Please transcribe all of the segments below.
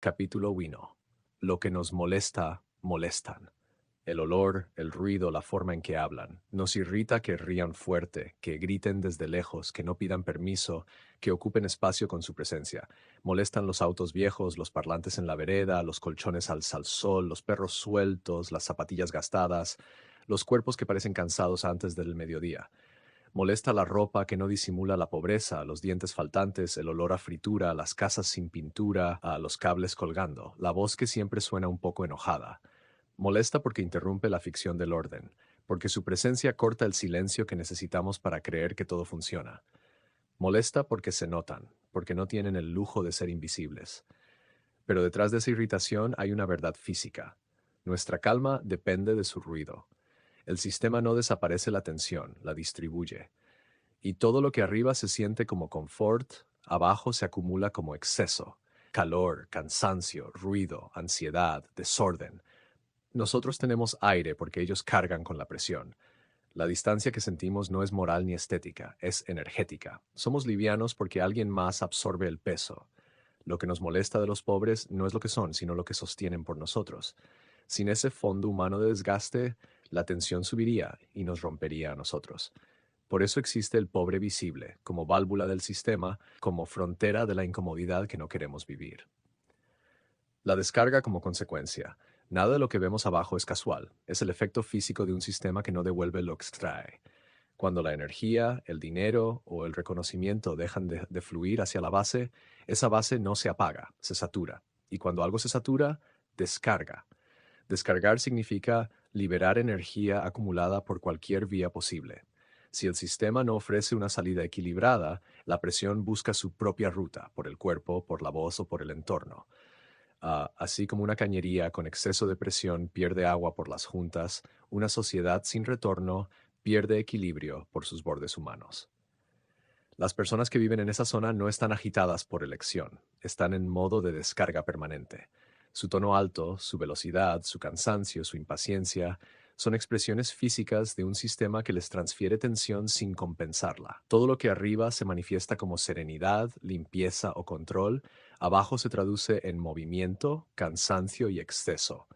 Capítulo 1. Lo que nos molesta, molestan. El olor, el ruido, la forma en que hablan. Nos irrita que rían fuerte, que griten desde lejos, que no pidan permiso, que ocupen espacio con su presencia. Molestan los autos viejos, los parlantes en la vereda, los colchones al sol, los perros sueltos, las zapatillas gastadas, los cuerpos que parecen cansados antes del mediodía. Molesta la ropa que no disimula la pobreza, los dientes faltantes, el olor a fritura, las casas sin pintura, a los cables colgando, la voz que siempre suena un poco enojada. Molesta porque interrumpe la ficción del orden, porque su presencia corta el silencio que necesitamos para creer que todo funciona. Molesta porque se notan, porque no tienen el lujo de ser invisibles. Pero detrás de esa irritación hay una verdad física. Nuestra calma depende de su ruido. El sistema no desaparece la tensión, la distribuye. Y todo lo que arriba se siente como confort, abajo se acumula como exceso. Calor, cansancio, ruido, ansiedad, desorden. Nosotros tenemos aire porque ellos cargan con la presión. La distancia que sentimos no es moral ni estética, es energética. Somos livianos porque alguien más absorbe el peso. Lo que nos molesta de los pobres no es lo que son, sino lo que sostienen por nosotros. Sin ese fondo humano de desgaste, la tensión subiría y nos rompería a nosotros. Por eso existe el pobre visible, como válvula del sistema, como frontera de la incomodidad que no queremos vivir. La descarga como consecuencia. Nada de lo que vemos abajo es casual, es el efecto físico de un sistema que no devuelve lo que extrae. Cuando la energía, el dinero o el reconocimiento dejan de fluir hacia la base, esa base no se apaga, se satura. Y cuando algo se satura, descarga. Descargar significa liberar energía acumulada por cualquier vía posible. Si el sistema no ofrece una salida equilibrada, la presión busca su propia ruta, por el cuerpo, por la voz o por el entorno. Así como una cañería con exceso de presión pierde agua por las juntas, una sociedad sin retorno pierde equilibrio por sus bordes humanos. Las personas que viven en esa zona no están agitadas por elección, están en modo de descarga permanente. Su tono alto, su velocidad, su cansancio, su impaciencia, son expresiones físicas de un sistema que les transfiere tensión sin compensarla. Todo lo que arriba se manifiesta como serenidad, limpieza o control, abajo se traduce en movimiento, cansancio y exceso.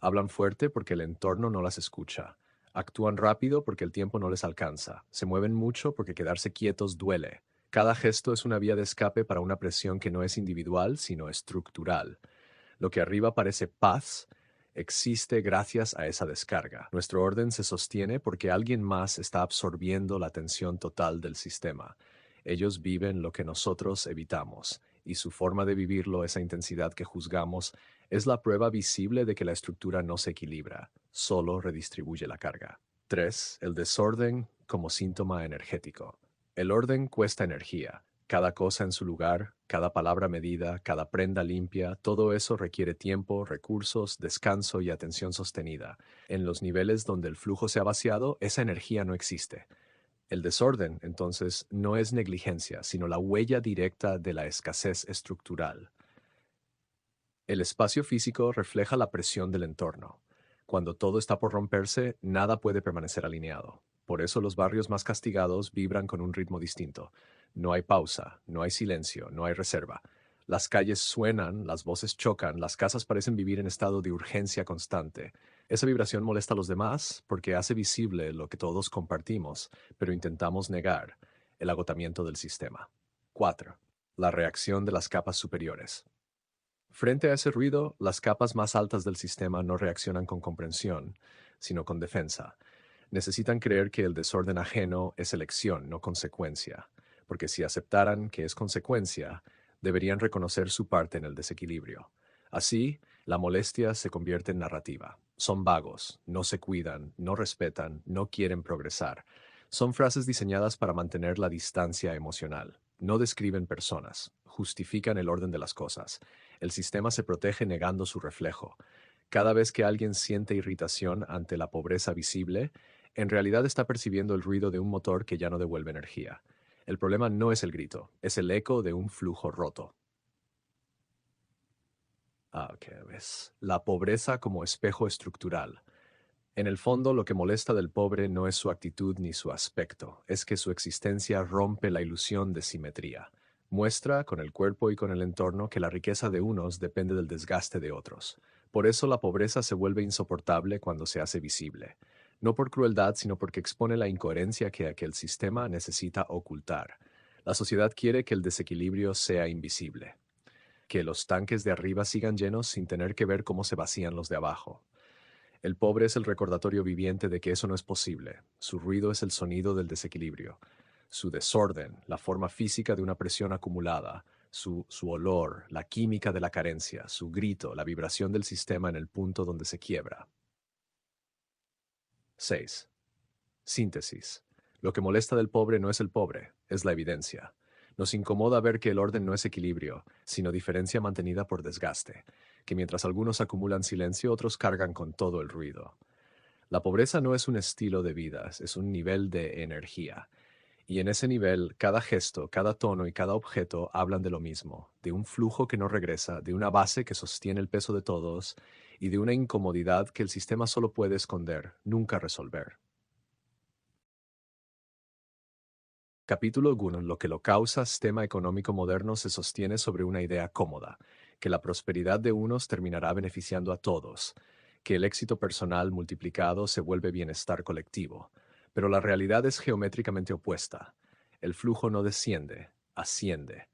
Hablan fuerte porque el entorno no las escucha. Actúan rápido porque el tiempo no les alcanza. Se mueven mucho porque quedarse quietos duele. Cada gesto es una vía de escape para una presión que no es individual, sino estructural. Lo que arriba parece paz, existe gracias a esa descarga. Nuestro orden se sostiene porque alguien más está absorbiendo la tensión total del sistema. Ellos viven lo que nosotros evitamos, y su forma de vivirlo, esa intensidad que juzgamos, es la prueba visible de que la estructura no se equilibra, solo redistribuye la carga. 3. El desorden como síntoma energético. El orden cuesta energía. Cada cosa en su lugar, cada palabra medida, cada prenda limpia, todo eso requiere tiempo, recursos, descanso y atención sostenida. En los niveles donde el flujo se ha vaciado, esa energía no existe. El desorden, entonces, no es negligencia, sino la huella directa de la escasez estructural. El espacio físico refleja la presión del entorno. Cuando todo está por romperse, nada puede permanecer alineado. Por eso los barrios más castigados vibran con un ritmo distinto. No hay pausa, no hay silencio, no hay reserva. Las calles suenan, las voces chocan, las casas parecen vivir en estado de urgencia constante. Esa vibración molesta a los demás porque hace visible lo que todos compartimos, pero intentamos negar: el agotamiento del sistema. 4. La reacción de las capas superiores. Frente a ese ruido, las capas más altas del sistema no reaccionan con comprensión, sino con defensa. Necesitan creer que el desorden ajeno es elección, no consecuencia, porque si aceptaran que es consecuencia, deberían reconocer su parte en el desequilibrio. Así, la molestia se convierte en narrativa. Son vagos, no se cuidan, no respetan, no quieren progresar. Son frases diseñadas para mantener la distancia emocional. No describen personas, justifican el orden de las cosas. El sistema se protege negando su reflejo. Cada vez que alguien siente irritación ante la pobreza visible, en realidad está percibiendo el ruido de un motor que ya no devuelve energía. El problema no es el grito, es el eco de un flujo roto. Ok, ves. La pobreza como espejo estructural. En el fondo, lo que molesta del pobre no es su actitud ni su aspecto, es que su existencia rompe la ilusión de simetría. Muestra con el cuerpo y con el entorno que la riqueza de unos depende del desgaste de otros. Por eso la pobreza se vuelve insoportable cuando se hace visible, no por crueldad, sino porque expone la incoherencia que aquel sistema necesita ocultar. La sociedad quiere que el desequilibrio sea invisible, que los tanques de arriba sigan llenos sin tener que ver cómo se vacían los de abajo. El pobre es el recordatorio viviente de que eso no es posible. Su ruido es el sonido del desequilibrio. Su desorden, la forma física de una presión acumulada. Su olor, la química de la carencia. Su grito, la vibración del sistema en el punto donde se quiebra. 6. Síntesis. Lo que molesta del pobre no es el pobre, es la evidencia. Nos incomoda ver que el orden no es equilibrio, sino diferencia mantenida por desgaste, que mientras algunos acumulan silencio, otros cargan con todo el ruido. La pobreza no es un estilo de vida, es un nivel de energía. Y en ese nivel, cada gesto, cada tono y cada objeto hablan de lo mismo, de un flujo que no regresa, de una base que sostiene el peso de todos y de una incomodidad que el sistema solo puede esconder, nunca resolver. Capítulo 1. Lo que lo causa, sistema económico moderno se sostiene sobre una idea cómoda, que la prosperidad de unos terminará beneficiando a todos, que el éxito personal multiplicado se vuelve bienestar colectivo. Pero la realidad es geométricamente opuesta. El flujo no desciende, asciende.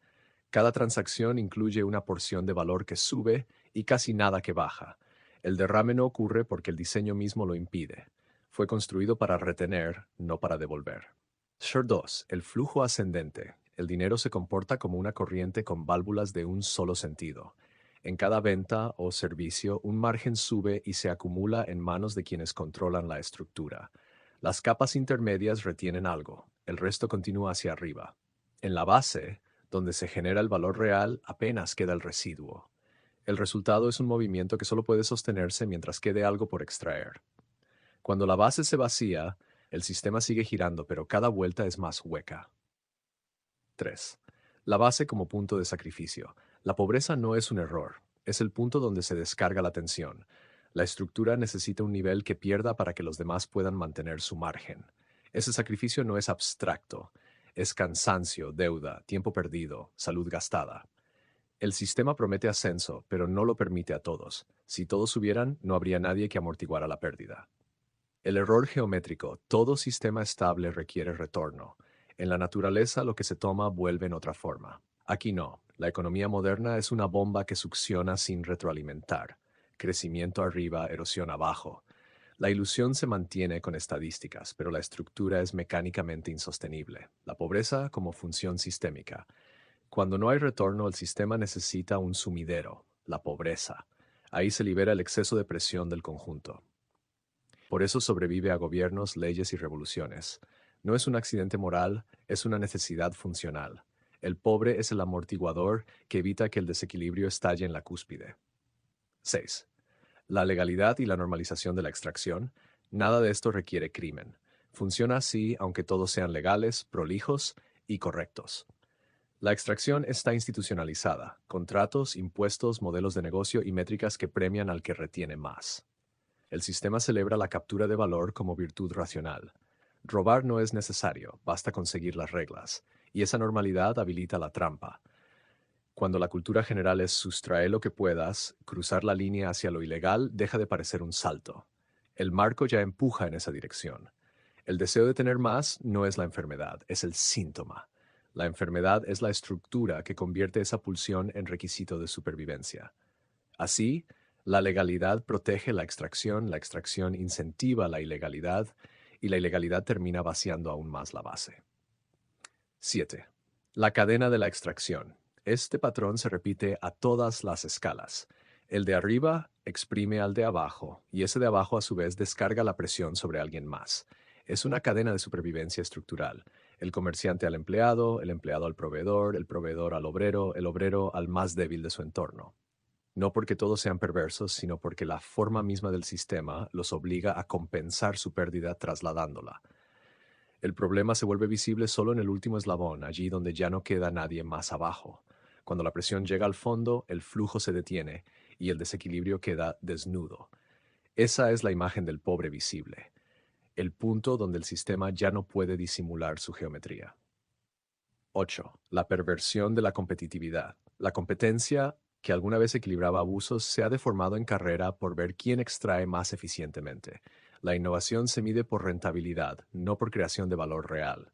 Cada transacción incluye una porción de valor que sube y casi nada que baja. El derrame no ocurre porque el diseño mismo lo impide. Fue construido para retener, no para devolver. Share 2. El flujo ascendente. El dinero se comporta como una corriente con válvulas de un solo sentido. En cada venta o servicio, un margen sube y se acumula en manos de quienes controlan la estructura. Las capas intermedias retienen algo, el resto continúa hacia arriba. En la base, donde se genera el valor real, apenas queda el residuo. El resultado es un movimiento que solo puede sostenerse mientras quede algo por extraer. Cuando la base se vacía, el sistema sigue girando, pero cada vuelta es más hueca. 3. La base como punto de sacrificio. La pobreza no es un error, es el punto donde se descarga la tensión. La estructura necesita un nivel que pierda para que los demás puedan mantener su margen. Ese sacrificio no es abstracto, es cansancio, deuda, tiempo perdido, salud gastada. El sistema promete ascenso, pero no lo permite a todos. Si todos subieran, no habría nadie que amortiguara la pérdida. El error geométrico. Todo sistema estable requiere retorno. En la naturaleza lo que se toma vuelve en otra forma. Aquí no. La economía moderna es una bomba que succiona sin retroalimentar. Crecimiento arriba, erosión abajo. La ilusión se mantiene con estadísticas, pero la estructura es mecánicamente insostenible. La pobreza como función sistémica. Cuando no hay retorno, el sistema necesita un sumidero, la pobreza. Ahí se libera el exceso de presión del conjunto. Por eso sobrevive a gobiernos, leyes y revoluciones. No es un accidente moral, es una necesidad funcional. El pobre es el amortiguador que evita que el desequilibrio estalle en la cúspide. 6. La legalidad y la normalización de la extracción. Nada de esto requiere crimen. Funciona así aunque todos sean legales, prolijos y correctos. La extracción está institucionalizada, contratos, impuestos, modelos de negocio y métricas que premian al que retiene más. El sistema celebra la captura de valor como virtud racional. Robar no es necesario, basta conseguir las reglas, y esa normalidad habilita la trampa. Cuando la cultura general es sustrae lo que puedas, cruzar la línea hacia lo ilegal deja de parecer un salto. El marco ya empuja en esa dirección. El deseo de tener más no es la enfermedad, es el síntoma. La enfermedad es la estructura que convierte esa pulsión en requisito de supervivencia. Así, la legalidad protege la extracción incentiva la ilegalidad y la ilegalidad termina vaciando aún más la base. 7. La cadena de la extracción. Este patrón se repite a todas las escalas. El de arriba exprime al de abajo y ese de abajo a su vez descarga la presión sobre alguien más. Es una cadena de supervivencia estructural. El comerciante al empleado, el empleado al proveedor, el proveedor al obrero, el obrero al más débil de su entorno. No porque todos sean perversos, sino porque la forma misma del sistema los obliga a compensar su pérdida trasladándola. El problema se vuelve visible solo en el último eslabón, allí donde ya no queda nadie más abajo. Cuando la presión llega al fondo, el flujo se detiene y el desequilibrio queda desnudo. Esa es la imagen del pobre visible, el punto donde el sistema ya no puede disimular su geometría. 8. La perversión de la competitividad. La competencia, que alguna vez equilibraba abusos, se ha deformado en carrera por ver quién extrae más eficientemente. La innovación se mide por rentabilidad, no por creación de valor real.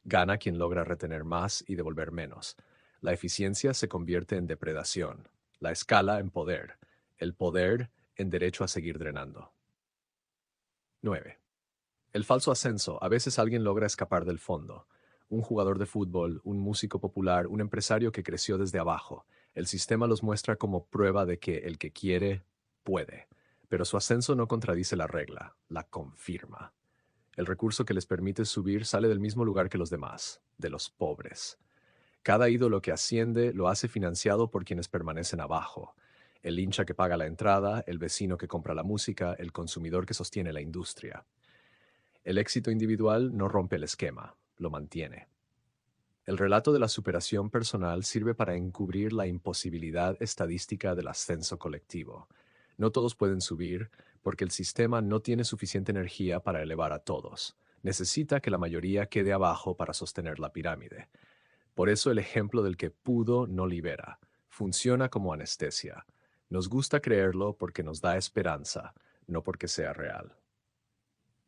Gana quien logra retener más y devolver menos. La eficiencia se convierte en depredación, la escala en poder, el poder en derecho a seguir drenando. 9. El falso ascenso. A veces alguien logra escapar del fondo. Un jugador de fútbol, un músico popular, un empresario que creció desde abajo. El sistema los muestra como prueba de que el que quiere, puede. Pero su ascenso no contradice la regla, la confirma. El recurso que les permite subir sale del mismo lugar que los demás, de los pobres. Cada ídolo que asciende lo hace financiado por quienes permanecen abajo. El hincha que paga la entrada, el vecino que compra la música, el consumidor que sostiene la industria. El éxito individual no rompe el esquema, lo mantiene. El relato de la superación personal sirve para encubrir la imposibilidad estadística del ascenso colectivo. No todos pueden subir porque el sistema no tiene suficiente energía para elevar a todos. Necesita que la mayoría quede abajo para sostener la pirámide. Por eso el ejemplo del que pudo no libera. Funciona como anestesia. Nos gusta creerlo porque nos da esperanza, no porque sea real.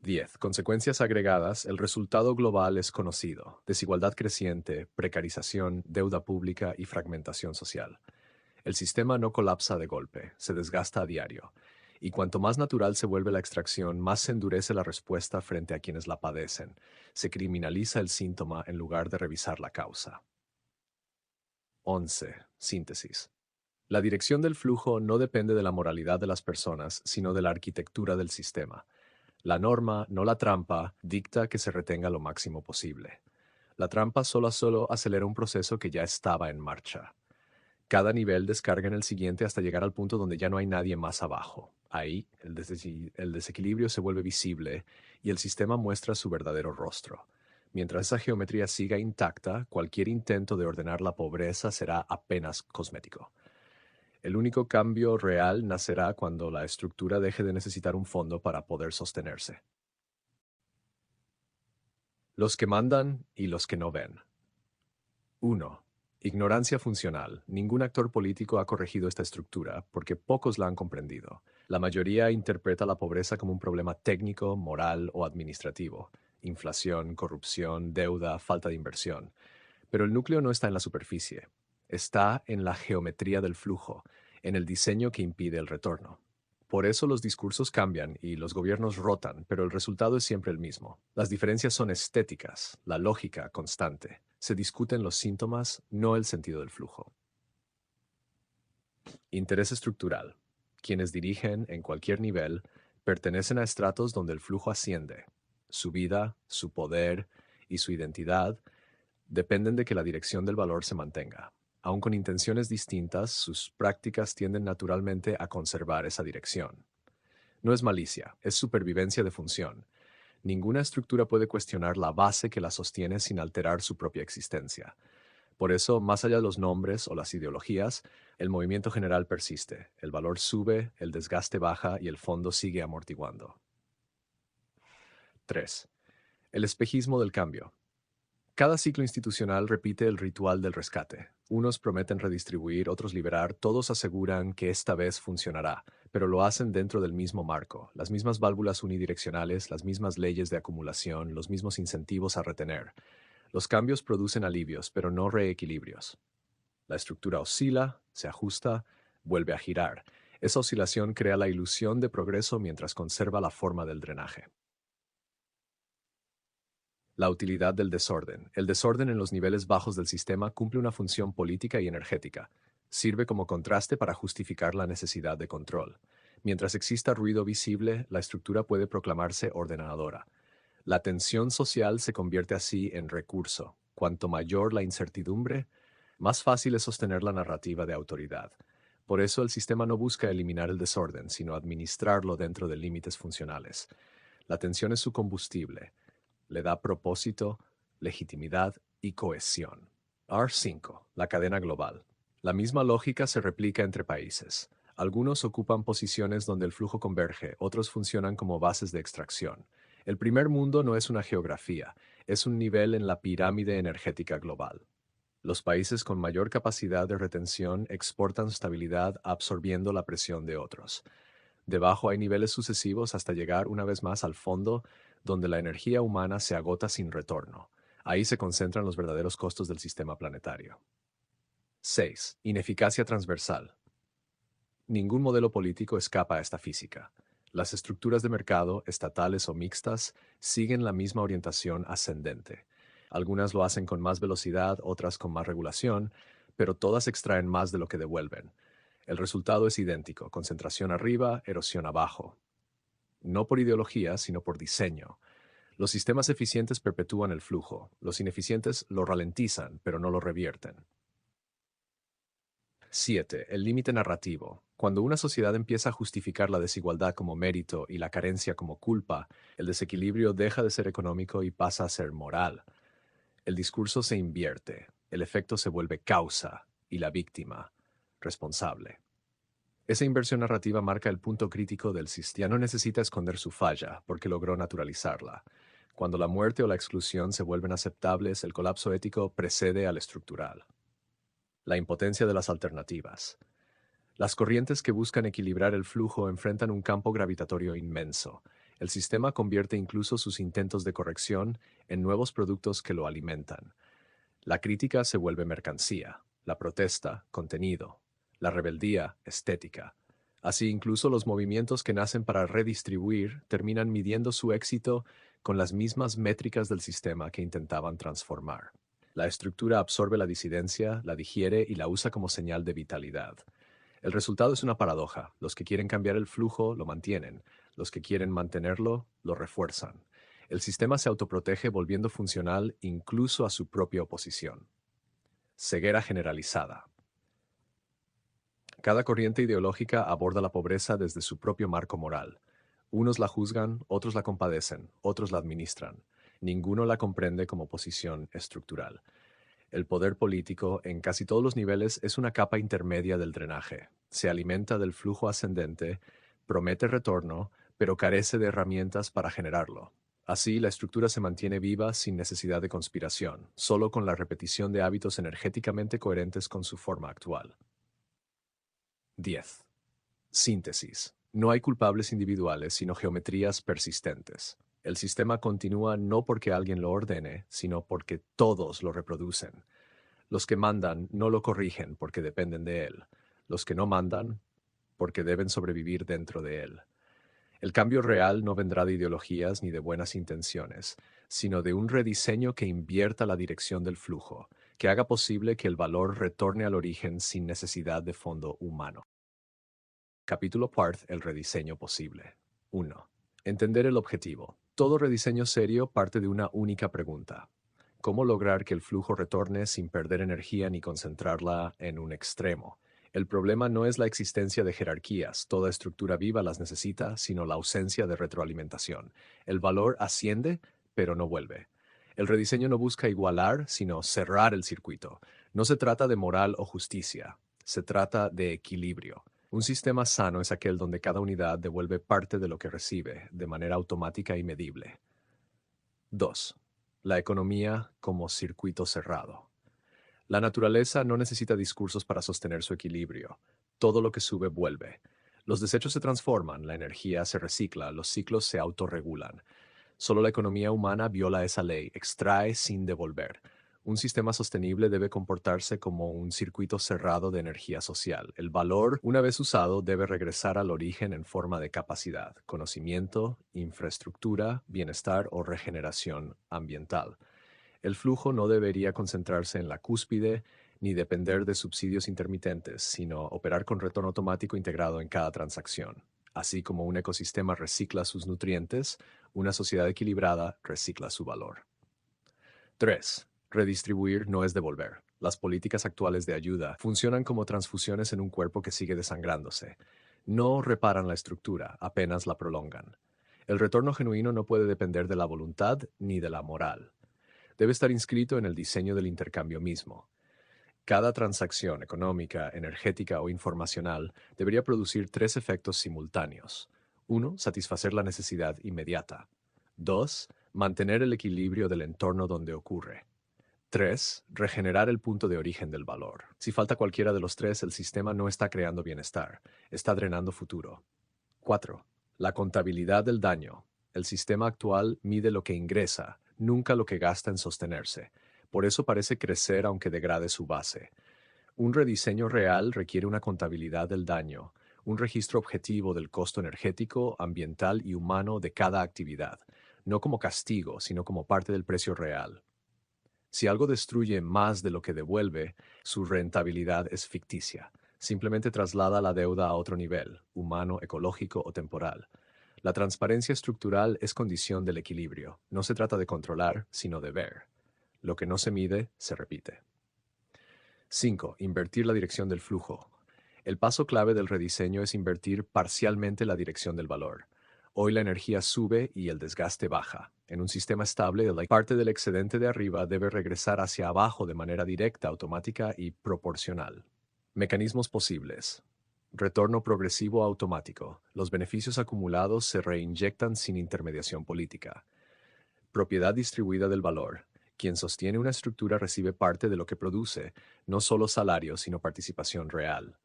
10. Consecuencias agregadas. El resultado global es conocido. Desigualdad creciente, precarización, deuda pública y fragmentación social. El sistema no colapsa de golpe, se desgasta a diario. Y cuanto más natural se vuelve la extracción, más se endurece la respuesta frente a quienes la padecen. Se criminaliza el síntoma en lugar de revisar la causa. 11. Síntesis. La dirección del flujo no depende de la moralidad de las personas, sino de la arquitectura del sistema. La norma, no la trampa, dicta que se retenga lo máximo posible. La trampa solo a solo acelera un proceso que ya estaba en marcha. Cada nivel descarga en el siguiente hasta llegar al punto donde ya no hay nadie más abajo. Ahí, el desequilibrio se vuelve visible y el sistema muestra su verdadero rostro. Mientras esa geometría siga intacta, cualquier intento de ordenar la pobreza será apenas cosmético. El único cambio real nacerá cuando la estructura deje de necesitar un fondo para poder sostenerse. Los que mandan y los que no ven. 1. Ignorancia funcional. Ningún actor político ha corregido esta estructura porque pocos la han comprendido. La mayoría interpreta la pobreza como un problema técnico, moral o administrativo. Inflación, corrupción, deuda, falta de inversión. Pero el núcleo no está en la superficie. Está en la geometría del flujo, en el diseño que impide el retorno. Por eso los discursos cambian y los gobiernos rotan, pero el resultado es siempre el mismo. Las diferencias son estéticas, la lógica constante. Se discuten los síntomas, no el sentido del flujo. Interés estructural. Quienes dirigen en cualquier nivel pertenecen a estratos donde el flujo asciende. Su vida, su poder y su identidad dependen de que la dirección del valor se mantenga. Aun con intenciones distintas, sus prácticas tienden naturalmente a conservar esa dirección. No es malicia, es supervivencia de función. Ninguna estructura puede cuestionar la base que la sostiene sin alterar su propia existencia. Por eso, más allá de los nombres o las ideologías, el movimiento general persiste, el valor sube, el desgaste baja y el fondo sigue amortiguando. 3. El espejismo del cambio. Cada ciclo institucional repite el ritual del rescate. Unos prometen redistribuir, otros liberar, todos aseguran que esta vez funcionará, pero lo hacen dentro del mismo marco, las mismas válvulas unidireccionales, las mismas leyes de acumulación, los mismos incentivos a retener. Los cambios producen alivios, pero no reequilibrios. La estructura oscila, se ajusta, vuelve a girar. Esa oscilación crea la ilusión de progreso mientras conserva la forma del drenaje. La utilidad del desorden. El desorden en los niveles bajos del sistema cumple una función política y energética. Sirve como contraste para justificar la necesidad de control. Mientras exista ruido visible, la estructura puede proclamarse ordenadora. La tensión social se convierte así en recurso. Cuanto mayor la incertidumbre, más fácil es sostener la narrativa de autoridad. Por eso el sistema no busca eliminar el desorden, sino administrarlo dentro de límites funcionales. La tensión es su combustible. Le da propósito, legitimidad y cohesión. R5. La cadena global. La misma lógica se replica entre países. Algunos ocupan posiciones donde el flujo converge, otros funcionan como bases de extracción. El primer mundo no es una geografía, es un nivel en la pirámide energética global. Los países con mayor capacidad de retención exportan estabilidad absorbiendo la presión de otros. Debajo hay niveles sucesivos hasta llegar una vez más al fondo, donde la energía humana se agota sin retorno. Ahí se concentran los verdaderos costos del sistema planetario. 6. Ineficacia transversal. Ningún modelo político escapa a esta física. Las estructuras de mercado, estatales o mixtas, siguen la misma orientación ascendente. Algunas lo hacen con más velocidad, otras con más regulación, pero todas extraen más de lo que devuelven. El resultado es idéntico: concentración arriba, erosión abajo. No por ideología, sino por diseño. Los sistemas eficientes perpetúan el flujo, los ineficientes lo ralentizan, pero no lo revierten. 7. El límite narrativo. Cuando una sociedad empieza a justificar la desigualdad como mérito y la carencia como culpa, el desequilibrio deja de ser económico y pasa a ser moral. El discurso se invierte, el efecto se vuelve causa y la víctima responsable. Esa inversión narrativa marca el punto crítico del sistema. Ya no necesita esconder su falla, porque logró naturalizarla. Cuando la muerte o la exclusión se vuelven aceptables, el colapso ético precede al estructural. La impotencia de las alternativas. Las corrientes que buscan equilibrar el flujo enfrentan un campo gravitatorio inmenso. El sistema convierte incluso sus intentos de corrección en nuevos productos que lo alimentan. La crítica se vuelve mercancía, la protesta, contenido, la rebeldía, estética. Así, incluso los movimientos que nacen para redistribuir terminan midiendo su éxito con las mismas métricas del sistema que intentaban transformar. La estructura absorbe la disidencia, la digiere y la usa como señal de vitalidad. El resultado es una paradoja: los que quieren cambiar el flujo lo mantienen, los que quieren mantenerlo lo refuerzan. El sistema se autoprotege volviendo funcional incluso a su propia oposición. Ceguera generalizada. Cada corriente ideológica aborda la pobreza desde su propio marco moral. Unos la juzgan, otros la compadecen, otros la administran. Ninguno la comprende como posición estructural. El poder político, en casi todos los niveles, es una capa intermedia del drenaje. Se alimenta del flujo ascendente, promete retorno, pero carece de herramientas para generarlo. Así, la estructura se mantiene viva sin necesidad de conspiración, solo con la repetición de hábitos energéticamente coherentes con su forma actual. 10. Síntesis. No hay culpables individuales, sino geometrías persistentes. El sistema continúa no porque alguien lo ordene, sino porque todos lo reproducen. Los que mandan no lo corrigen porque dependen de él. Los que no mandan, porque deben sobrevivir dentro de él. El cambio real no vendrá de ideologías ni de buenas intenciones, sino de un rediseño que invierta la dirección del flujo, que haga posible que el valor retorne al origen sin necesidad de fondo humano. Capítulo Parth: el rediseño posible. 1. Entender el objetivo. Todo rediseño serio parte de una única pregunta: ¿cómo lograr que el flujo retorne sin perder energía ni concentrarla en un extremo? El problema no es la existencia de jerarquías, toda estructura viva las necesita, sino la ausencia de retroalimentación. El valor asciende, pero no vuelve. El rediseño no busca igualar, sino cerrar el circuito. No se trata de moral o justicia, se trata de equilibrio. Un sistema sano es aquel donde cada unidad devuelve parte de lo que recibe, de manera automática y medible. 2. La economía como circuito cerrado. La naturaleza no necesita discursos para sostener su equilibrio. Todo lo que sube vuelve. Los desechos se transforman, la energía se recicla, los ciclos se autorregulan. Solo la economía humana viola esa ley: extrae sin devolver. Un sistema sostenible debe comportarse como un circuito cerrado de energía social. El valor, una vez usado, debe regresar al origen en forma de capacidad, conocimiento, infraestructura, bienestar o regeneración ambiental. El flujo no debería concentrarse en la cúspide ni depender de subsidios intermitentes, sino operar con retorno automático integrado en cada transacción. Así como un ecosistema recicla sus nutrientes, una sociedad equilibrada recicla su valor. 3. Redistribuir no es devolver. Las políticas actuales de ayuda funcionan como transfusiones en un cuerpo que sigue desangrándose. No reparan la estructura, apenas la prolongan. El retorno genuino no puede depender de la voluntad ni de la moral. Debe estar inscrito en el diseño del intercambio mismo. Cada transacción económica, energética o informacional debería producir tres efectos simultáneos. 1. Satisfacer la necesidad inmediata. 2. Mantener el equilibrio del entorno donde ocurre. 3. Regenerar el punto de origen del valor. Si falta cualquiera de los tres, el sistema no está creando bienestar, está drenando futuro. 4. La contabilidad del daño. El sistema actual mide lo que ingresa, nunca lo que gasta en sostenerse. Por eso parece crecer aunque degrade su base. Un rediseño real requiere una contabilidad del daño, un registro objetivo del costo energético, ambiental y humano de cada actividad, no como castigo, sino como parte del precio real. Si algo destruye más de lo que devuelve, su rentabilidad es ficticia. Simplemente traslada la deuda a otro nivel, humano, ecológico o temporal. La transparencia estructural es condición del equilibrio. No se trata de controlar, sino de ver. Lo que no se mide, se repite. 5. Invertir la dirección del flujo. El paso clave del rediseño es invertir parcialmente la dirección del valor. Hoy la energía sube y el desgaste baja. En un sistema estable, la parte del excedente de arriba debe regresar hacia abajo de manera directa, automática y proporcional. Mecanismos posibles. Retorno progresivo automático. Los beneficios acumulados se reinyectan sin intermediación política. Propiedad distribuida del valor. Quien sostiene una estructura recibe parte de lo que produce, no solo salario, sino participación real.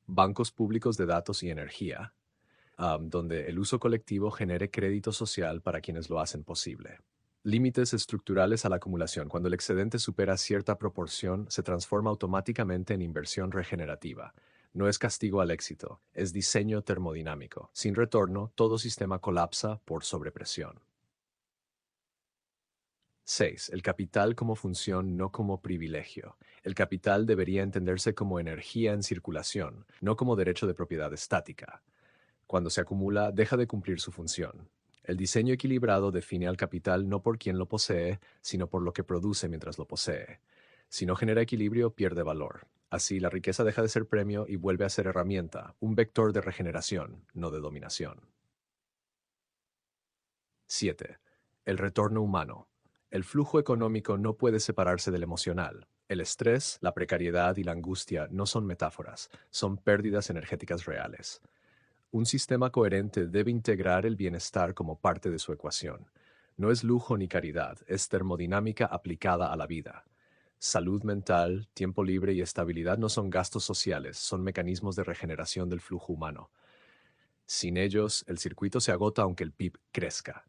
Bancos públicos de datos y energía, donde el uso colectivo genere crédito social para quienes lo hacen posible. Límites estructurales a la acumulación. Cuando el excedente supera cierta proporción, se transforma automáticamente en inversión regenerativa. No es castigo al éxito, es diseño termodinámico. Sin retorno, todo sistema colapsa por sobrepresión. 6. El capital como función, no como privilegio. El capital debería entenderse como energía en circulación, no como derecho de propiedad estática. Cuando se acumula, deja de cumplir su función. El diseño equilibrado define al capital no por quien lo posee, sino por lo que produce mientras lo posee. Si no genera equilibrio, pierde valor. Así, la riqueza deja de ser premio y vuelve a ser herramienta, un vector de regeneración, no de dominación. 7. El retorno humano. El flujo económico no puede separarse del emocional. El estrés, la precariedad y la angustia no son metáforas, son pérdidas energéticas reales. Un sistema coherente debe integrar el bienestar como parte de su ecuación. No es lujo ni caridad, es termodinámica aplicada a la vida. Salud mental, tiempo libre y estabilidad no son gastos sociales, son mecanismos de regeneración del flujo humano. Sin ellos, el circuito se agota aunque el PIB crezca.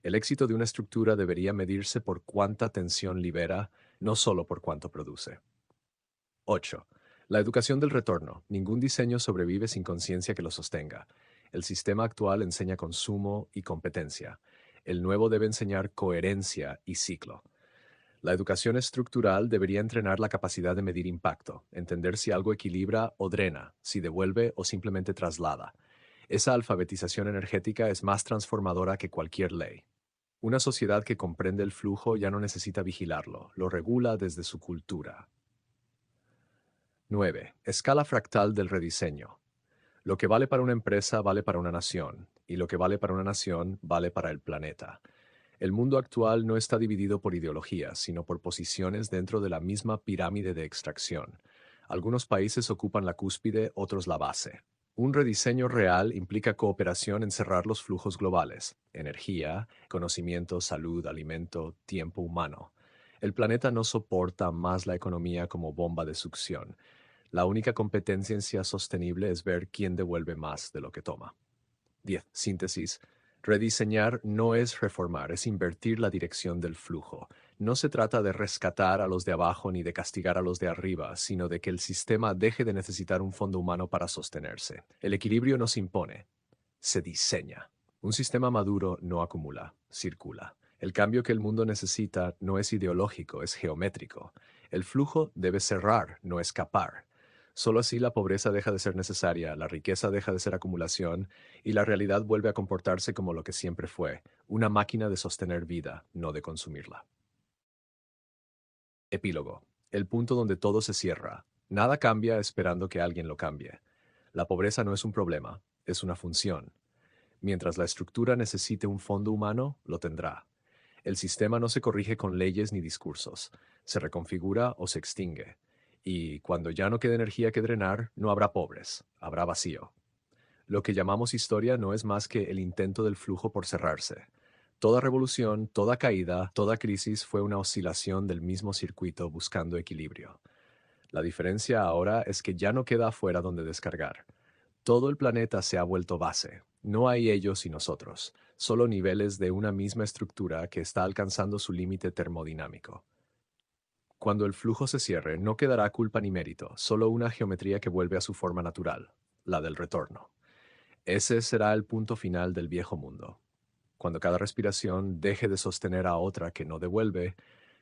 El éxito de una estructura debería medirse por cuánta tensión libera, no solo por cuánto produce. 8. La educación del retorno. Ningún diseño sobrevive sin conciencia que lo sostenga. El sistema actual enseña consumo y competencia. El nuevo debe enseñar coherencia y ciclo. La educación estructural debería entrenar la capacidad de medir impacto, entender si algo equilibra o drena, si devuelve o simplemente traslada. Esa alfabetización energética es más transformadora que cualquier ley. Una sociedad que comprende el flujo ya no necesita vigilarlo, lo regula desde su cultura. 9. Escala fractal del rediseño. Lo que vale para una empresa vale para una nación, y lo que vale para una nación vale para el planeta. El mundo actual no está dividido por ideologías, sino por posiciones dentro de la misma pirámide de extracción. Algunos países ocupan la cúspide, otros la base. Un rediseño real implica cooperación en cerrar los flujos globales: energía, conocimiento, salud, alimento, tiempo humano. El planeta no soporta más la economía como bomba de succión. La única competencia sostenible es ver quién devuelve más de lo que toma. 10. Síntesis. Rediseñar no es reformar, es invertir la dirección del flujo. No se trata de rescatar a los de abajo ni de castigar a los de arriba, sino de que el sistema deje de necesitar un fondo humano para sostenerse. El equilibrio no se impone, se diseña. Un sistema maduro no acumula, circula. El cambio que el mundo necesita no es ideológico, es geométrico. El flujo debe cerrar, no escapar. Solo así la pobreza deja de ser necesaria, la riqueza deja de ser acumulación y la realidad vuelve a comportarse como lo que siempre fue, una máquina de sostener vida, no de consumirla. Epílogo. El punto donde todo se cierra. Nada cambia esperando que alguien lo cambie. La pobreza no es un problema, es una función. Mientras la estructura necesite un fondo humano, lo tendrá. El sistema no se corrige con leyes ni discursos, se reconfigura o se extingue. Y cuando ya no quede energía que drenar, no habrá pobres, habrá vacío. Lo que llamamos historia no es más que el intento del flujo por cerrarse. Toda revolución, toda caída, toda crisis fue una oscilación del mismo circuito buscando equilibrio. La diferencia ahora es que ya no queda afuera donde descargar. Todo el planeta se ha vuelto base. No hay ellos y nosotros, solo niveles de una misma estructura que está alcanzando su límite termodinámico. Cuando el flujo se cierre, no quedará culpa ni mérito, solo una geometría que vuelve a su forma natural, la del retorno. Ese será el punto final del viejo mundo. Cuando cada respiración deje de sostener a otra que no devuelve,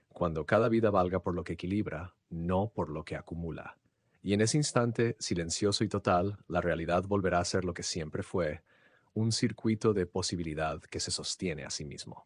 cuando cada vida valga por lo que equilibra, no por lo que acumula. Y en ese instante, silencioso y total, la realidad volverá a ser lo que siempre fue, un circuito de posibilidad que se sostiene a sí mismo.